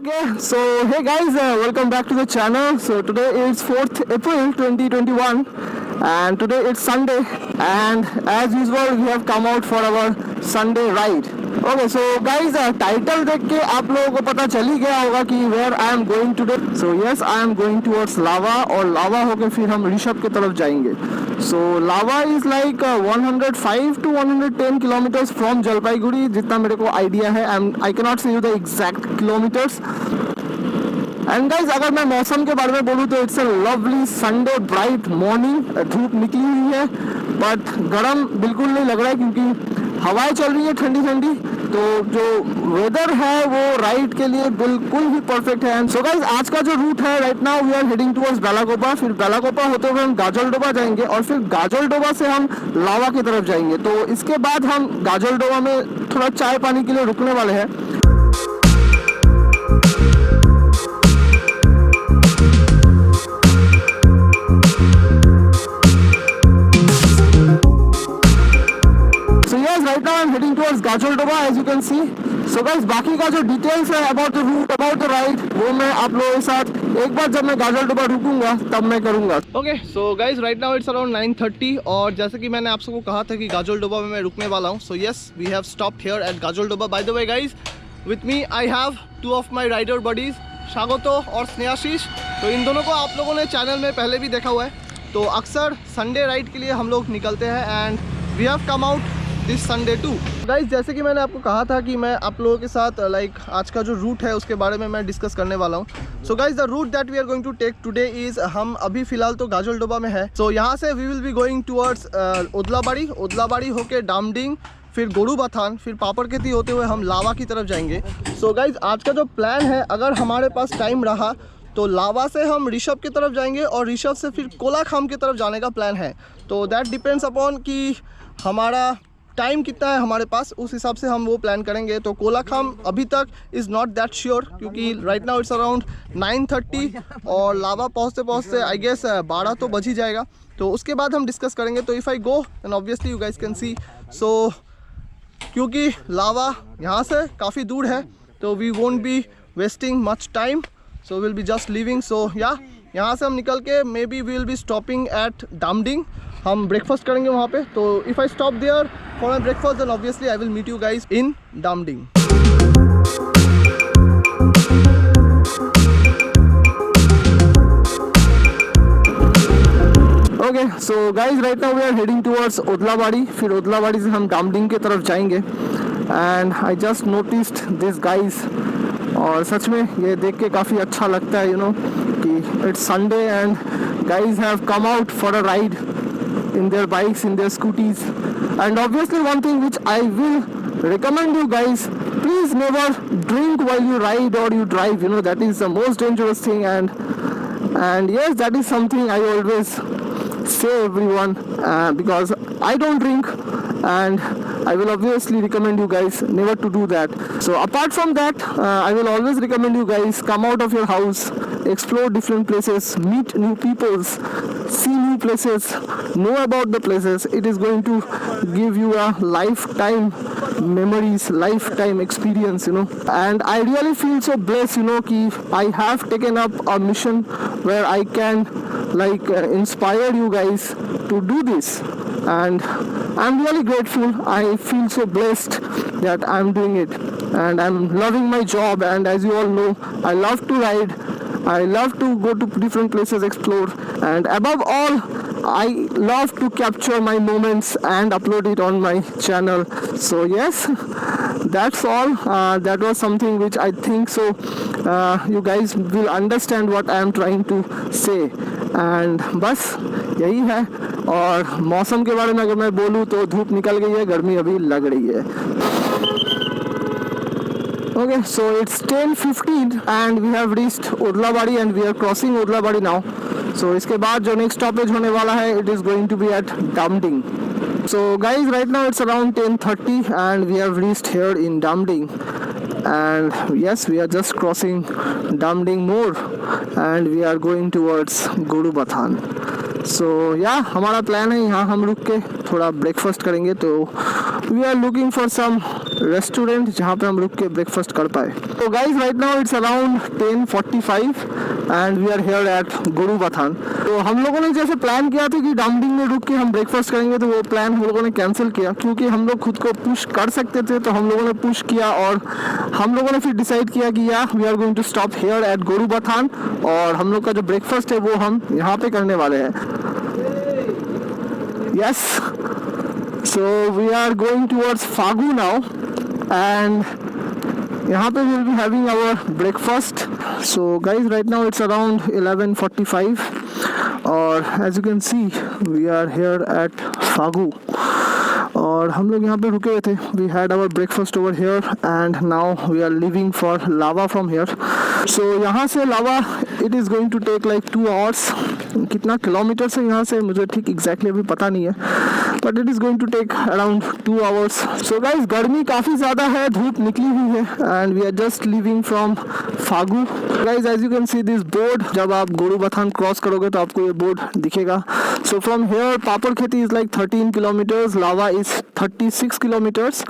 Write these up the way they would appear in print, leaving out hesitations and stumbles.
Okay, so hey guys, welcome back to the channel. So today is 4th April 2021 and today it's Sunday, and as usual we have come out for our Sunday ride. Okay, so guys, title देख के आप लोगों को पता चल ही गया होगा कि where I am going today. So yes, I am going towards Lava, और लावा होके फिर हम ऋषभ की तरफ जाएंगे. So Lava is like 105 to 110 kilometers from Jalpaiguri, जितना मेरे को आइडिया है. I cannot say you the exact kilometers. And guys, अगर मैं मौसम के बारे में बोलूँ तो it's a lovely Sunday bright morning. धूप निकली हुई है बट गर्म बिल्कुल नहीं लग रहा है क्योंकि हवाएं चल रही है ठंडी ठंडी. तो जो वेदर है वो राइड के लिए बिल्कुल ही परफेक्ट है. एंड सो गाइज, आज का जो रूट है, right now we are heading towards Belagopa. फिर बेलागोपा होते हुए हम गाजलडोबा जाएंगे और फिर गाजलडोबा से हम लावा की तरफ जाएंगे. तो इसके बाद हम गाजलडोबा में थोड़ा चाय पानी के लिए रुकने वाले हैं. Right now I'm heading towards Gajoldoba, as you can see. So guys, बाकी का जो डिटेल्स है about the route, about the ride, वो मैं आप लोगों के साथ एक बार जब मैं गाजलडोबा रुकूंगा तब मैं करूंगा. Okay, so guys, right now it's around 9:30 और जैसे कि मैंने आप सबको कहा था कि गाजलडोबा में मैं रुकने वाला हूँ. So yes, we have stopped here at Gajoldoba. By the way guys, with me I have two of my rider buddies, शागोतो और स्नेहाशीष. तो इन दोनों को आप लोगों ने चैनल में पहले भी देखा हुआ है. तो अक्सर संडे राइड के लिए हम लोग निकलते हैं and we have come out this Sunday too. Guys, जैसे कि मैंने आपको कहा था कि मैं आप लोगों के साथ आज का जो रूट है उसके बारे में मैं डिस्कस करने वाला हूँ. So guys, the route that we are going to take today is, हम अभी फिलहाल तो गाजलडोबा में है. सो यहाँ से we will be going towards Odlabari होके डामडिंग, फिर गोरूबाथान, फिर पापड़केती होते हुए हम लावा की तरफ जाएंगे. सो गाइज, आज का जो प्लान है, अगर हमारे पास टाइम रहा तो लावा से हम ऋषभ की तरफ जाएंगे और ऋषभ से फिर कोलाखाम की तरफ जाने का प्लान है. तो दैट डिपेंड्स अपॉन कि हमारा टाइम कितना है हमारे पास, उस हिसाब से हम वो प्लान करेंगे. तो कोलाखाम अभी तक इज़ नॉट दैट श्योर क्योंकि राइट नाउ इट्स अराउंड 9:30 और लावा पहुँचते पहुँचते आई गेस 12 तो बज ही जाएगा. तो उसके बाद हम डिस्कस करेंगे. तो if I go then obviously you guys can see. So क्योंकि लावा यहाँ से काफ़ी दूर है तो we won't be wasting much time. So will be just leaving. So या यहाँ से हम निकल के maybe we will be stopping at Damdim. हम ब्रेकफास्ट करेंगे वहाँ पे. तो if I stop there for my breakfast then obviously I will meet you guys in डामडिंग. Okay, so guys, right now we are heading towards Odlabari. फिर ओदलाबाड़ी से हम डामडिंग की तरफ जाएंगे. And I just noticed this guys, और सच में ये देख के काफ़ी अच्छा लगता है, यू नो, कि it's Sunday and guys have come out for a ride in their bikes, in their scooties. And obviously one thing which I will recommend you guys, please never drink while you ride or you drive, you know, that is the most dangerous thing. And yes, that is something I always say everyone, because I don't drink and I will obviously recommend you guys never to do that. So apart from that, I will always recommend you guys come out of your house, explore different places, meet new peoples, see new places, know about the places. It is going to give you a lifetime memories, lifetime experience, you know. And I really feel so blessed, you know, ki I have taken up a mission where I can inspire you guys to do this. And I'm really grateful. I feel so blessed that I'm doing it and I'm loving my job. And as you all know, I love to ride, I love to go to different places, explore, and above all I love to capture my moments and upload it on my channel. So yes, that's all. That was something which I think so you guys will understand what I am trying to say. And बस यही है. और मौसम के बारे में अगर मैं बोलूँ तो धूप निकल गई है, गर्मी अभी लग रही है. Okay, so it's 10:15 and we have reached Odlabadi and we are crossing Odlabadi now. So इसके बाद जो नेक्स्ट स्टॉपेज होने वाला है, it is going to be at Damding. So guys, right now it's around 10:30 and we have reached here in Damding. And yes, we are just crossing Damding Moor and we are going towards Gorubathan. So yeah, हमारा plan है यहाँ हम रुक के थोड़ा breakfast करेंगे. तो we are looking for some restaurant जहाँ पे हम रुक के ब्रेकफास्ट कर पाए। तो guys right now it's around 10:45 and we are here at Gorubathan. तो हम लोगों ने जैसे प्लान किया था कि डामडिंग में रुक के हम ब्रेकफास्ट करेंगे, तो वो प्लान हम लोगों ने कैंसिल किया क्योंकि हम लोग खुद को पुश कर सकते थे। तो हम लोगों ने पुश किया और हम लोगों ने फिर डिसाइड किया कि या we are going to stop here at Gorubathan और हम लोग का जो ब्रेकफास्ट है वो हम यहाँ पे करने वाले हैं। Yes, so we are going towards Fagu now and यहाँ पे we'll be having our breakfast. So guys right now it's around 11:45 और as you can see we are here at Fagu और हम लोग यहाँ पे रुके हुए थे। We had our breakfast over here and now we are leaving for Lava from here. So यहाँ से Lava it is going to take like 2 hours. कितना किलोमीटर से यहाँ से मुझे ठीक एग्जैक्टली अभी पता नहीं है, but it is going to take around 2 hours. So guys गर्मी काफ़ी ज़्यादा है, धूप निकली हुई है and we are just living from Phagu. Guys as you can see this board, जब आप गोरुबाथान क्रॉस करोगे तो आपको ये बोर्ड दिखेगा। So from here Paparkheti is like 13 kilometres, Lava is 36 kilometres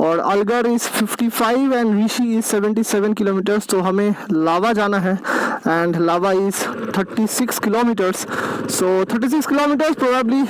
और Algarah is 55 and Rishi is 77 kilometres. तो हमें लावा जाना है and Lava is 36 kilometres. So 36 kilometres probably,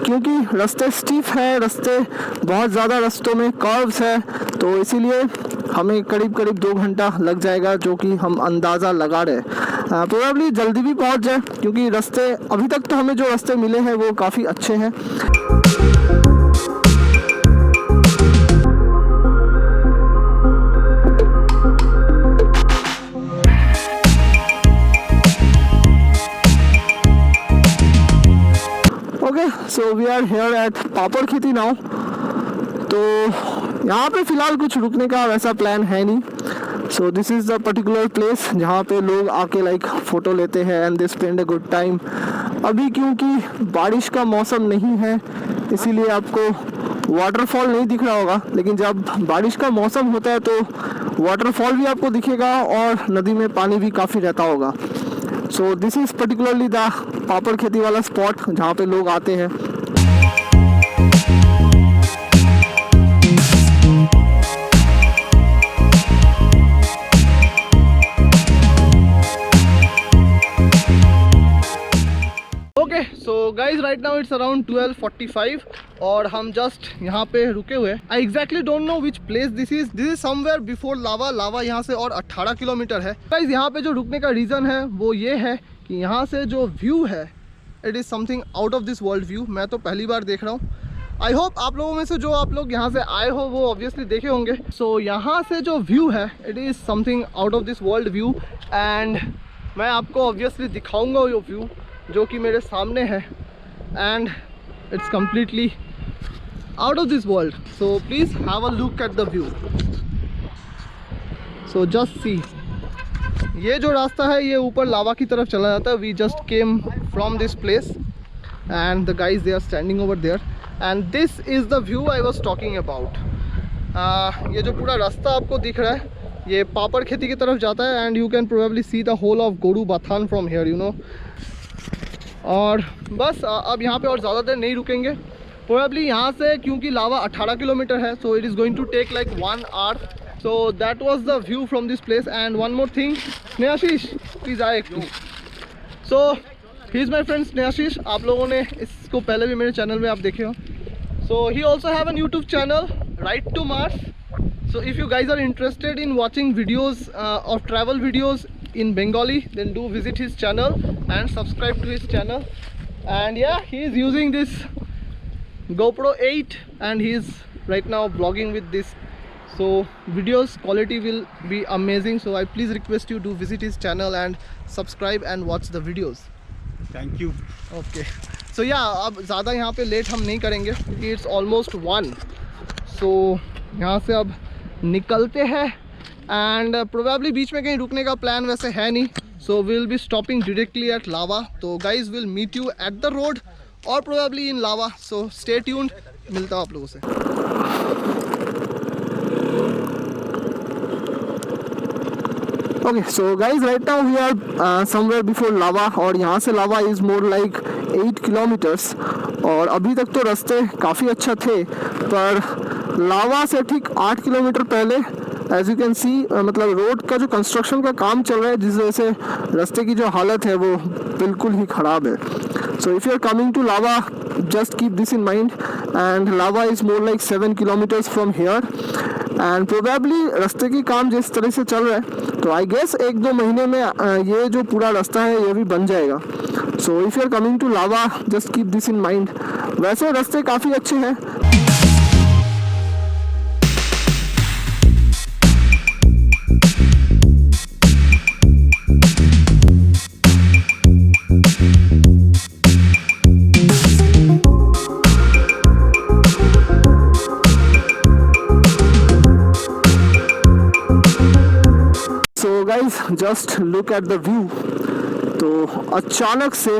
क्योंकि रास्ते स्टीफ है, रास्ते बहुत ज़्यादा रस्तों में कर्व्स है, तो इसीलिए हमें करीब 2 घंटा लग जाएगा, जो कि हम अंदाज़ा लगा रहे हैं। प्रोबेबली जल्दी भी पहुंच जाए क्योंकि रास्ते अभी तक तो हमें जो रास्ते मिले हैं वो काफ़ी अच्छे हैं। So we are here at Paparkheti now. तो यहाँ पे फ़िलहाल कुछ रुकने का वैसा प्लान है नहीं। सो this is the particular place जहाँ पे लोग आके लाइक फ़ोटो लेते हैं and they spend a good time. अभी क्योंकि बारिश का मौसम नहीं है इसीलिए आपको वाटरफॉल नहीं दिख रहा होगा, लेकिन जब बारिश का मौसम होता है तो वाटरफॉल भी आपको दिखेगा और नदी में पानी भी काफ़ी रहता होगा। So this is particularly the Paparkheti वाला स्पॉट जहाँ पे लोग आते हैं। Okay so guys right now it's around 12:45 और हम जस्ट यहाँ पे रुके हुए। I exactly don't know which place this is somewhere before Lava. Lava यहाँ से और 18 किलोमीटर है। गाइज यहाँ पे जो रुकने का रीज़न है वो ये है कि यहाँ से जो व्यू है it is something out of this world view. मैं तो पहली बार देख रहा हूँ। आई होप आप लोगों में से जो आप लोग यहाँ से आए हो वो ऑब्वियसली देखे होंगे। सो यहाँ से जो व्यू है it is something out of this world view and मैं आपको ऑब्वियसली दिखाऊंगा वो व्यू जो कि मेरे सामने है and it's completely out of this world. So please have a look at the view. So just see, ये जो रास्ता है ये ऊपर लावा की तरफ चला जाता है। We just came from this place and the guys they are standing over there and this is the view I was talking about. ये जो पूरा रास्ता आपको दिख रहा है ये पापड़खेती की तरफ जाता है and you can probably see the whole of Gorubathan from here you know. और बस अब यहाँ पे और ज़्यादा देर नहीं रुकेंगे। प्रोबेबली यहाँ से क्योंकि लावा 18 किलोमीटर है so it is going to take like 1 hour. So that was the view from this place and one more thing, Snehashish, please आए। So he is my friend Snehashish, आप लोगों ने इसको पहले भी मेरे चैनल में आप देखे हो। So he also have a YouTube channel, Right to Mars. So if you guys are interested in watching videos of travel videos in Bengali, then do visit his channel and subscribe to his channel. And yeah, he is using this GoPro 8 and he is right now vlogging with this. So videos quality will be amazing, so I please request you to visit his channel and subscribe and watch the videos. Thank you. Okay, so yeah, अब ज़्यादा यहाँ पे late हम नहीं करेंगे क्योंकि it's almost 1. So यहाँ से अब निकलते हैं एंड प्रोबेबली बीच में कहीं रुकने का प्लान वैसे है नहीं। So we'll be stopping directly at Lava. तो guys will meet you at the road or probably in Lava. So stay tuned. मिलता हूँ आप लोगों से। Okay so guys right now we are somewhere before Lava और यहाँ से Lava is more like 8 kilometres और अभी तक तो रास्ते काफ़ी अच्छा थे पर लावा से ठीक 8 किलोमीटर पहले एज यू कैन सी मतलब रोड का जो कंस्ट्रक्शन का काम चल रहा है जिस वजह से रास्ते की जो हालत है वो बिल्कुल ही ख़राब है. So if you are coming to Lava just keep this in mind and lava is more like 7 kilometers from here and probably रास्ते की काम जिस तरह से चल रहा है तो आई गेस 1-2 महीने में ये जो पूरा रास्ता है ये भी बन जाएगा. So if you are coming to Lava just keep this in mind. वैसे रास्ते काफ़ी अच्छे हैं. Guys just look at the view. तो अचानक से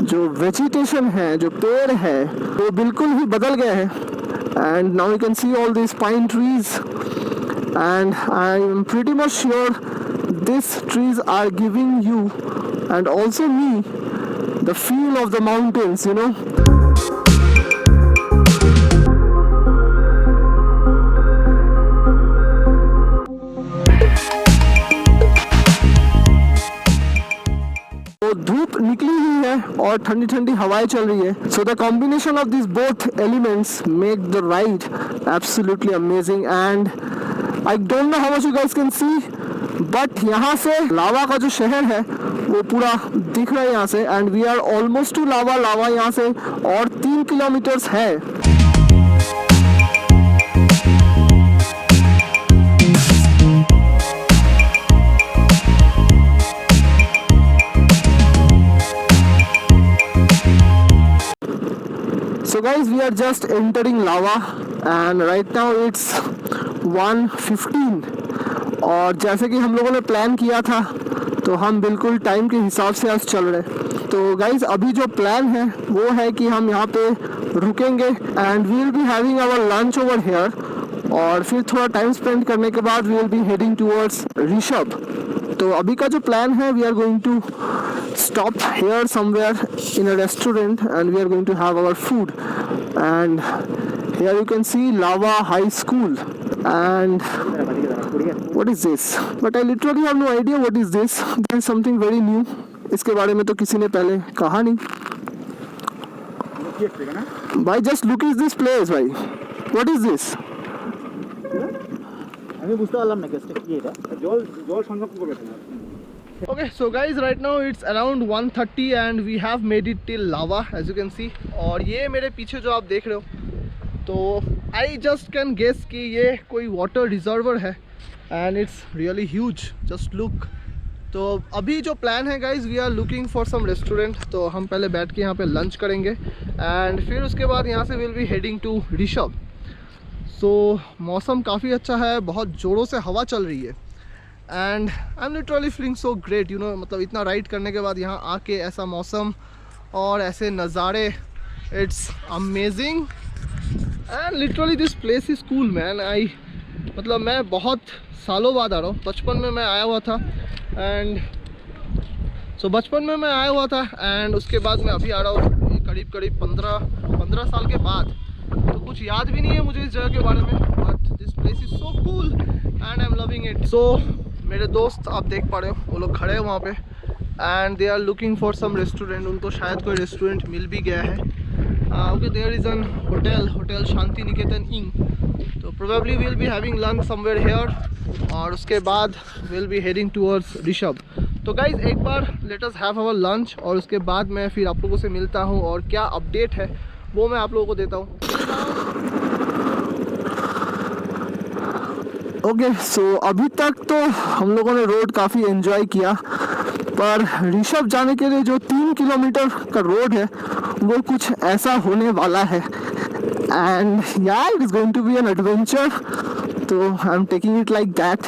जो वेजिटेशन है जो पेड़ है वो बिल्कुल ही बदल गया है and now you can see all this pine trees and I am pretty much sure this trees are giving you and also me the feel of the mountains you know. धूप निकली हुई है और ठंडी ठंडी हवाएं चल रही है. So the combination of this both elements make the ride absolutely amazing and I don't know how much you guys can C but यहाँ से लावा का जो शहर है वो पूरा दिख रहा है यहाँ से and we are almost to Lava. Lava यहाँ से और 3 किलोमीटर्स है. So guys we are just entering lava and right now it's 1:15 और जैसे कि हम लोगों ने प्लान किया था तो हम बिल्कुल टाइम के हिसाब से आज चल रहे हैं. तो गाइज अभी जो प्लान है वो है कि हम यहाँ पे रुकेंगे and we will be having our lunch over here और फिर थोड़ा टाइम स्पेंड करने के बाद we will be heading towards Rishop. तो अभी का जो प्लान है we are going to stop here somewhere in a restaurant and we are going to have our food and here you can see Lava High School and what is this but I literally have no idea what is this. This is something very new. इसके बारे में तो किसी ने पहले कहा नहीं भाई. just look at this place भाई. what is this? আমি বুঝতে পারলাম না কেসটা কি এটা জল জল সংরক্ষণ করবে না. Okay so guys right now it's around 1:30 and we have made it till lava as you can see और ये मेरे पीछे जो आप देख रहे हो तो I just can guess कि ये कोई water reservoir है and it's really huge. just look. तो अभी जो प्लान है guys we are looking for some restaurant. तो हम पहले बैठ के यहाँ पे लंच करेंगे एंड फिर उसके बाद यहाँ से will be heading to Rishop. So मौसम काफ़ी अच्छा है. बहुत ज़ोरों से हवा चल रही है and I am literally feeling so great you know. मतलब इतना राइड करने के बाद यहाँ आके ऐसा मौसम और ऐसे नज़ारे it's amazing and literally this place is cool man. I मतलब मैं बहुत सालों बाद आ रहा हूँ. बचपन में मैं आया हुआ था एंड सो बचपन में मैं आया हुआ था एंड उसके बाद मैं अभी आ रहा हूँ करीब 15 साल के बाद. तो कुछ याद भी नहीं है मुझे इस जगह के बारे में but this place is so cool and I am loving it. So मेरे दोस्त आप देख पा रहे हो वो लोग खड़े हैं वहाँ पे and they are looking for some restaurant. उनको शायद कोई रेस्टोरेंट मिल भी गया है. Okay there is an hotel Shanti Niketan इंग. तो probably we will be having lunch somewhere here और उसके बाद we will be heading towards Rishop. तो गाइज एक बार let us have our lunch और उसके बाद मैं फिर आप लोगों से मिलता हूँ और क्या अपडेट है वो मैं आप लोगों को देता हूँ. ओके सो अभी तक तो हम लोगों ने रोड काफ़ी एंजॉय किया पर ऋषभ जाने के लिए जो 3 किलोमीटर का रोड है वो कुछ ऐसा होने वाला है एंड या it is going to be an adventure. तो I am taking it like that.